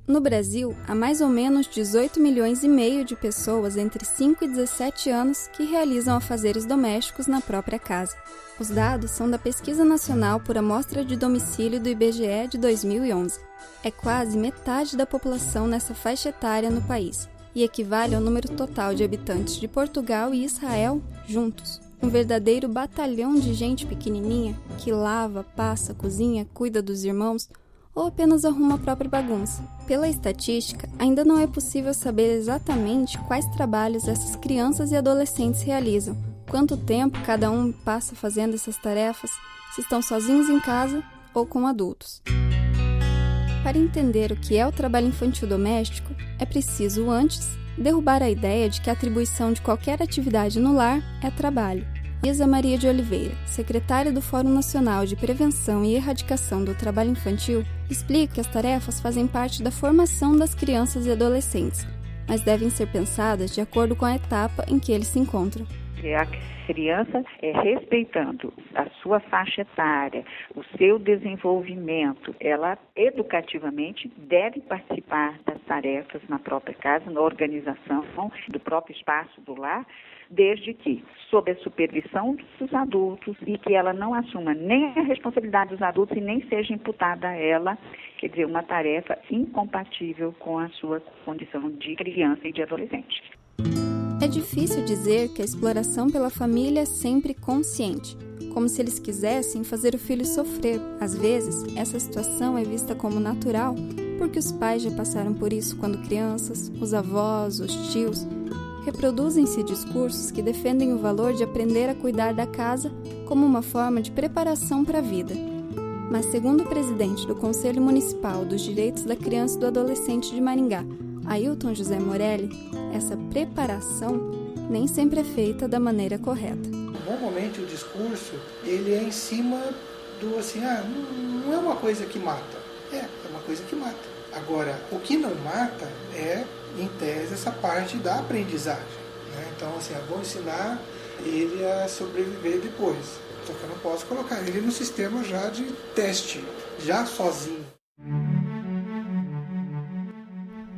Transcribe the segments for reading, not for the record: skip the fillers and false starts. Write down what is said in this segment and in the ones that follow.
No Brasil, há mais ou menos 18 milhões e meio de pessoas entre 5 e 17 anos que realizam afazeres domésticos na própria casa. Os dados são da Pesquisa Nacional por Amostra de Domicílio do IBGE de 2011. É quase metade da população nessa faixa etária no país e equivale ao número total de habitantes de Portugal e Israel juntos. Um verdadeiro batalhão de gente pequenininha que lava, passa, cozinha, cuida dos irmãos ou apenas arruma a própria bagunça. Pela estatística, ainda não é possível saber exatamente quais trabalhos essas crianças e adolescentes realizam, quanto tempo cada um passa fazendo essas tarefas, se estão sozinhos em casa ou com adultos. Para entender o que é o trabalho infantil doméstico, é preciso, antes, derrubar a ideia de que a atribuição de qualquer atividade no lar é trabalho. Isa Maria de Oliveira, secretária do Fórum Nacional de Prevenção e Erradicação do Trabalho Infantil, explica que as tarefas fazem parte da formação das crianças e adolescentes, mas devem ser pensadas de acordo com a etapa em que eles se encontram. A criança, respeitando a sua faixa etária, o seu desenvolvimento, ela educativamente deve participar das tarefas na própria casa, na organização do próprio espaço do lar, desde que sob a supervisão dos adultos e que ela não assuma nem a responsabilidade dos adultos e nem seja imputada a ela, quer dizer, uma tarefa incompatível com a sua condição de criança e de adolescente. É difícil dizer que a exploração pela família é sempre consciente, como se eles quisessem fazer o filho sofrer. Às vezes, essa situação é vista como natural, porque os pais já passaram por isso quando crianças, os avós, os tios. Reproduzem-se discursos que defendem o valor de aprender a cuidar da casa como uma forma de preparação para a vida. Mas, segundo o presidente do Conselho Municipal dos Direitos da Criança e do Adolescente de Maringá, Ailton José Morelli, essa preparação nem sempre é feita da maneira correta. Normalmente o discurso ele é em cima do assim, não é uma coisa que mata. É uma coisa que mata. Agora, o que não mata é, em tese, essa parte da aprendizagem. Né? Então, assim, vou ensinar ele a sobreviver depois. Só que eu não posso colocar ele no sistema já de teste, já sozinho.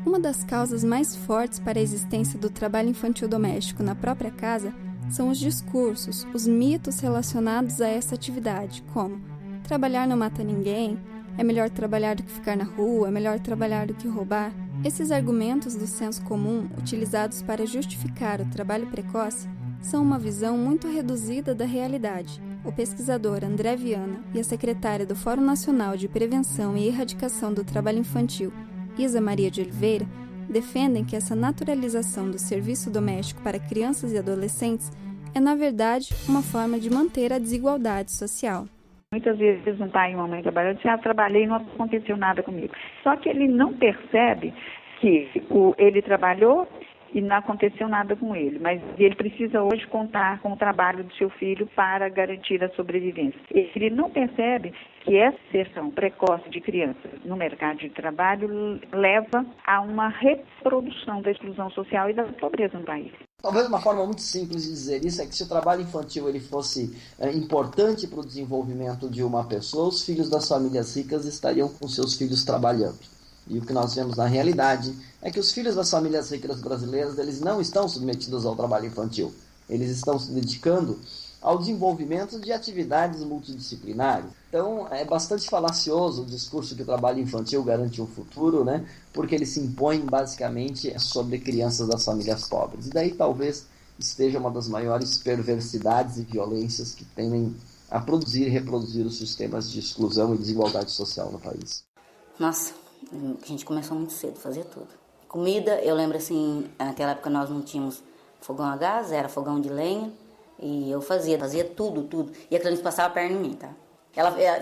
Uma das causas mais fortes para a existência do trabalho infantil doméstico na própria casa são os discursos, os mitos relacionados a essa atividade, como trabalhar não mata ninguém, é melhor trabalhar do que ficar na rua, é melhor trabalhar do que roubar. Esses argumentos do senso comum, utilizados para justificar o trabalho precoce, são uma visão muito reduzida da realidade. O pesquisador André Viana e a secretária do Fórum Nacional de Prevenção e Erradicação do Trabalho Infantil, Isa Maria de Oliveira, defendem que essa naturalização do serviço doméstico para crianças e adolescentes é, na verdade, uma forma de manter a desigualdade social. Muitas vezes um pai e uma mãe trabalhando, dizem, trabalhei e não aconteceu nada comigo. Só que ele não percebe que ele trabalhou e não aconteceu nada com ele, mas ele precisa hoje contar com o trabalho do seu filho para garantir a sobrevivência. Ele não percebe que essa inserção precoce de crianças no mercado de trabalho leva a uma reprodução da exclusão social e da pobreza no país. Talvez uma forma muito simples de dizer isso é que se o trabalho infantil ele fosse importante para o desenvolvimento de uma pessoa, os filhos das famílias ricas estariam com seus filhos trabalhando. E o que nós vemos na realidade é que os filhos das famílias ricas brasileiras eles não estão submetidos ao trabalho infantil. Eles estão se dedicando ao desenvolvimento de atividades multidisciplinares. Então, é bastante falacioso o discurso que o trabalho infantil garante um futuro, né? Porque ele se impõe basicamente sobre crianças das famílias pobres. E daí talvez esteja uma das maiores perversidades e violências que tendem a produzir e reproduzir os sistemas de exclusão e desigualdade social no país. Nossa, a gente começou muito cedo a fazer tudo. Comida, eu lembro assim, naquela época nós não tínhamos fogão a gás, era fogão de lenha. E eu fazia tudo. E a Cleonice passava a perna em mim, tá?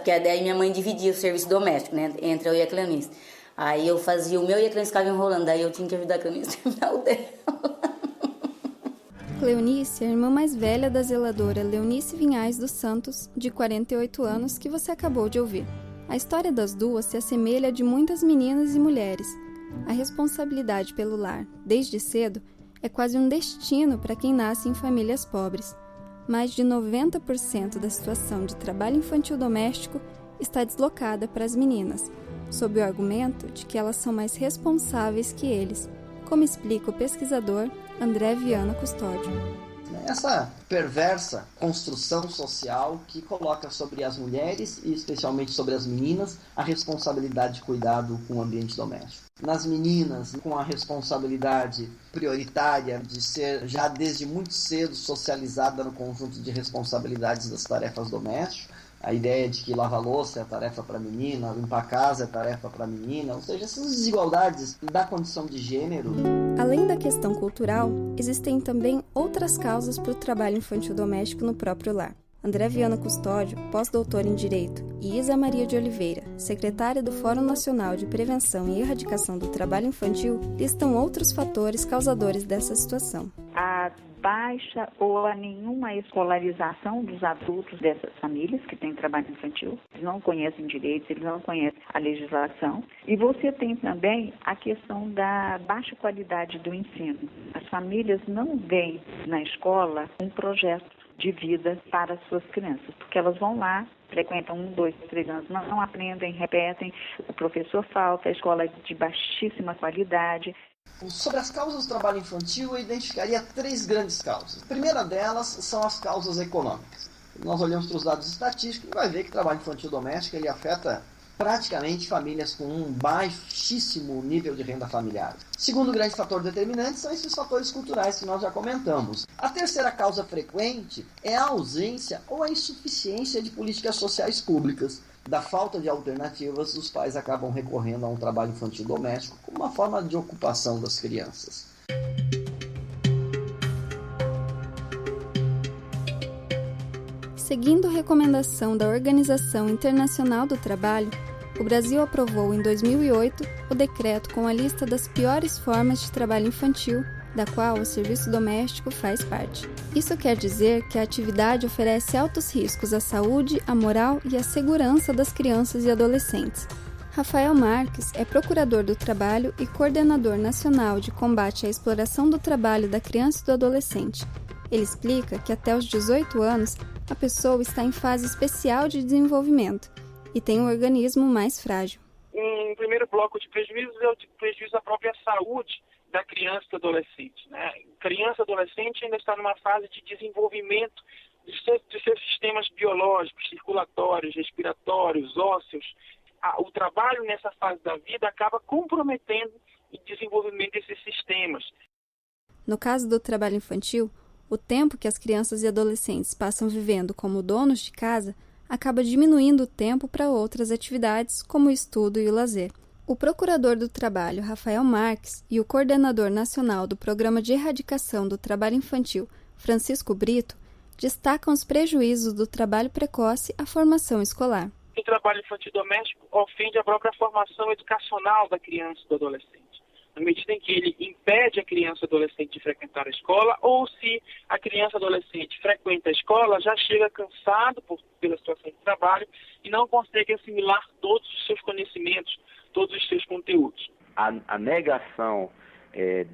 Daí minha mãe dividia o serviço doméstico, né? Entre eu e a Cleonice. Aí eu fazia o meu e a Cleonice ficava enrolando. Daí eu tinha que ajudar a Cleonice a terminar o dela. Cleonice é a irmã mais velha da zeladora Leonice Vinhais dos Santos, de 48 anos, que você acabou de ouvir. A história das duas se assemelha à de muitas meninas e mulheres. A responsabilidade pelo lar, desde cedo, é quase um destino para quem nasce em famílias pobres. Mais de 90% da situação de trabalho infantil doméstico está deslocada para as meninas. sob o argumento de que elas são mais responsáveis que eles, como explica o pesquisador André Viana Custódio. Essa perversa construção social que coloca sobre as mulheres, e especialmente sobre as meninas, a responsabilidade de cuidado com o ambiente doméstico. Nas meninas, com a responsabilidade prioritária de ser, já desde muito cedo, socializada no conjunto de responsabilidades das tarefas domésticas. A ideia de que lavar louça é tarefa para menina, limpar a casa é tarefa para menina, ou seja, essas desigualdades da condição de gênero. Além da questão cultural, existem também outras causas para o trabalho infantil doméstico no próprio lar. André Viana Custódio, pós-doutor em Direito, e Isa Maria de Oliveira, secretária do Fórum Nacional de Prevenção e Erradicação do Trabalho Infantil, listam outros fatores causadores dessa situação. A baixa ou a nenhuma escolarização dos adultos dessas famílias que têm trabalho infantil. Eles não conhecem direitos, eles não conhecem a legislação. E você tem também a questão da baixa qualidade do ensino. As famílias não veem na escola um projeto de vida para as suas crianças, porque elas vão lá, frequentam 1, 2, 3 anos, não aprendem, repetem, o professor falta, a escola é de baixíssima qualidade. Sobre as causas do trabalho infantil, eu identificaria 3 grandes causas. A primeira delas são as causas econômicas. Nós olhamos para os dados estatísticos e vai ver que o trabalho infantil doméstico ele afeta praticamente famílias com um baixíssimo nível de renda familiar. Segundo grande fator determinante são esses fatores culturais que nós já comentamos. A terceira causa frequente é a ausência ou a insuficiência de políticas sociais públicas. Da falta de alternativas, os pais acabam recorrendo a um trabalho infantil doméstico como uma forma de ocupação das crianças. Seguindo a recomendação da Organização Internacional do Trabalho, o Brasil aprovou em 2008 o decreto com a lista das piores formas de trabalho infantil, da qual o serviço doméstico faz parte. Isso quer dizer que a atividade oferece altos riscos à saúde, à moral e à segurança das crianças e adolescentes. Rafael Marques é procurador do trabalho e coordenador nacional de combate à exploração do trabalho da criança e do adolescente. Ele explica que até os 18 anos, a pessoa está em fase especial de desenvolvimento e tem um organismo mais frágil. Um primeiro bloco de prejuízos é o de prejuízo à própria saúde da criança e do adolescente. Né? Criança e adolescente ainda está numa fase de desenvolvimento dos seus sistemas biológicos, circulatórios, respiratórios, ósseos. O trabalho nessa fase da vida acaba comprometendo o desenvolvimento desses sistemas. No caso do trabalho infantil, o tempo que as crianças e adolescentes passam vivendo como donos de casa acaba diminuindo o tempo para outras atividades, como o estudo e o lazer. O procurador do trabalho, Rafael Marques, e o coordenador nacional do Programa de Erradicação do Trabalho Infantil, Francisco Brito, destacam os prejuízos do trabalho precoce à formação escolar. O trabalho infantil doméstico ofende a própria formação educacional da criança e do adolescente, na medida em que ele impede a criança e adolescente de frequentar a escola, ou se a criança e adolescente frequenta a escola, já chega cansado pela situação de trabalho e não consegue assimilar todos os seus conhecimentos, todos os seus conteúdos. A negação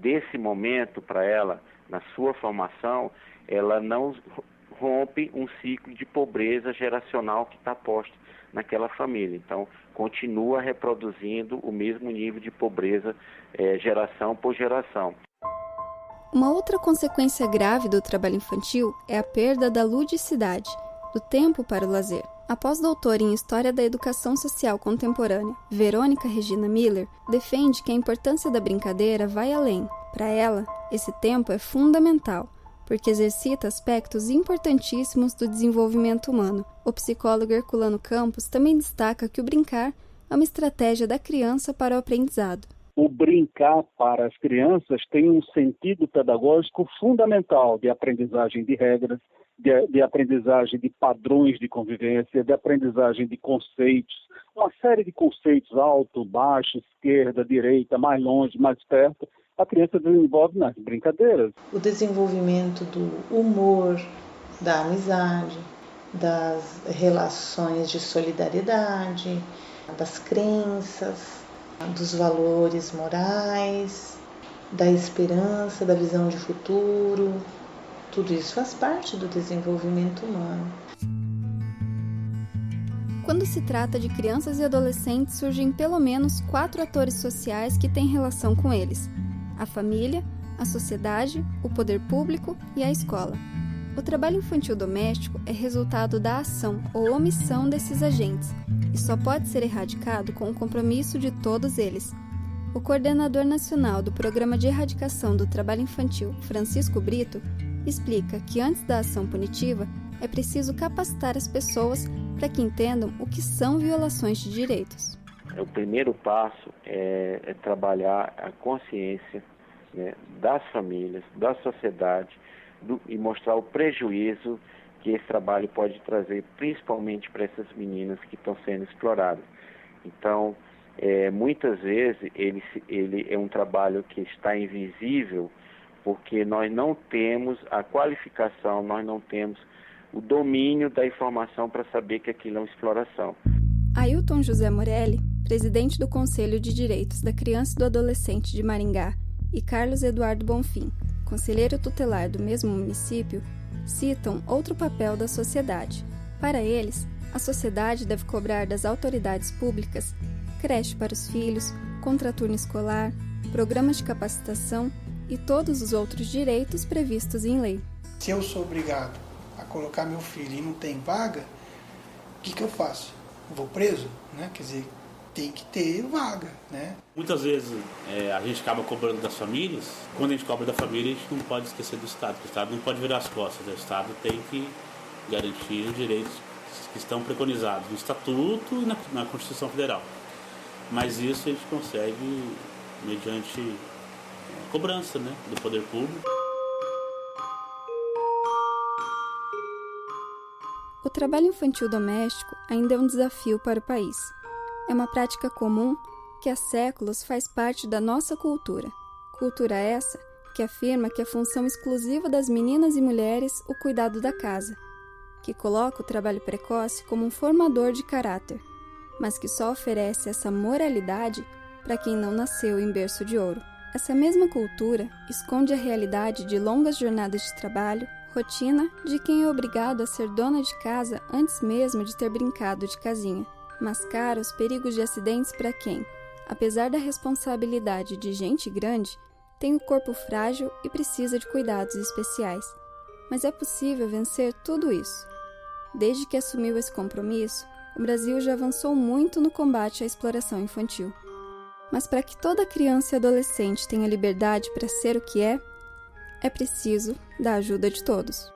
desse momento para ela, na sua formação, ela não rompe um ciclo de pobreza geracional que está posto naquela família. Então, continua reproduzindo o mesmo nível de pobreza geração por geração. Uma outra consequência grave do trabalho infantil é a perda da ludicidade, do tempo para o lazer. A pós-doutora em História da Educação Social Contemporânea, Verônica Regina Miller, defende que a importância da brincadeira vai além. Para ela, esse tempo é fundamental, porque exercita aspectos importantíssimos do desenvolvimento humano. O psicólogo Herculano Campos também destaca que o brincar é uma estratégia da criança para o aprendizado. O brincar para as crianças tem um sentido pedagógico fundamental de aprendizagem de regras, de aprendizagem de padrões de convivência, de aprendizagem de conceitos, uma série de conceitos, alto, baixo, esquerda, direita, mais longe, mais perto, a criança desenvolve nas brincadeiras. O desenvolvimento do humor, da amizade, das relações de solidariedade, das crenças, dos valores morais, da esperança, da visão de futuro. Tudo isso faz parte do desenvolvimento humano. Quando se trata de crianças e adolescentes, surgem pelo menos 4 atores sociais que têm relação com eles: a família, a sociedade, o poder público e a escola. O trabalho infantil doméstico é resultado da ação ou omissão desses agentes e só pode ser erradicado com o compromisso de todos eles. O coordenador nacional do Programa de Erradicação do Trabalho Infantil, Francisco Brito, explica que antes da ação punitiva é preciso capacitar as pessoas para que entendam o que são violações de direitos. O primeiro passo é trabalhar a consciência, né, das famílias, da sociedade e mostrar o prejuízo que esse trabalho pode trazer, principalmente para essas meninas que estão sendo exploradas. Então, muitas vezes ele é um trabalho que está invisível porque nós não temos a qualificação, nós não temos o domínio da informação para saber que aquilo é uma exploração. Ailton José Morelli, presidente do Conselho de Direitos da Criança e do Adolescente de Maringá, e Carlos Eduardo Bonfim, conselheiro tutelar do mesmo município, citam outro papel da sociedade. Para eles, a sociedade deve cobrar das autoridades públicas creche para os filhos, contraturno escolar, programas de capacitação e todos os outros direitos previstos em lei. Se eu sou obrigado a colocar meu filho e não tem vaga, o que eu faço? Vou preso? Né? Quer dizer, tem que ter vaga, né? Muitas vezes a gente acaba cobrando das famílias. Quando a gente cobra da família, a gente não pode esquecer do Estado, porque o Estado não pode virar as costas. O Estado tem que garantir os direitos que estão preconizados no Estatuto e na Constituição Federal. Mas isso a gente consegue mediante cobrança, né, do poder público. O trabalho infantil doméstico ainda é um desafio para o país. É uma prática comum que há séculos faz parte da nossa cultura. Cultura essa que afirma que é função exclusiva das meninas e mulheres o cuidado da casa, que coloca o trabalho precoce como um formador de caráter, mas que só oferece essa moralidade para quem não nasceu em berço de ouro. Essa mesma cultura esconde a realidade de longas jornadas de trabalho, rotina de quem é obrigado a ser dona de casa antes mesmo de ter brincado de casinha. Mascara os perigos de acidentes para quem, apesar da responsabilidade de gente grande, tem o corpo frágil e precisa de cuidados especiais. Mas é possível vencer tudo isso. Desde que assumiu esse compromisso, o Brasil já avançou muito no combate à exploração infantil. Mas para que toda criança e adolescente tenha liberdade para ser o que é preciso da ajuda de todos.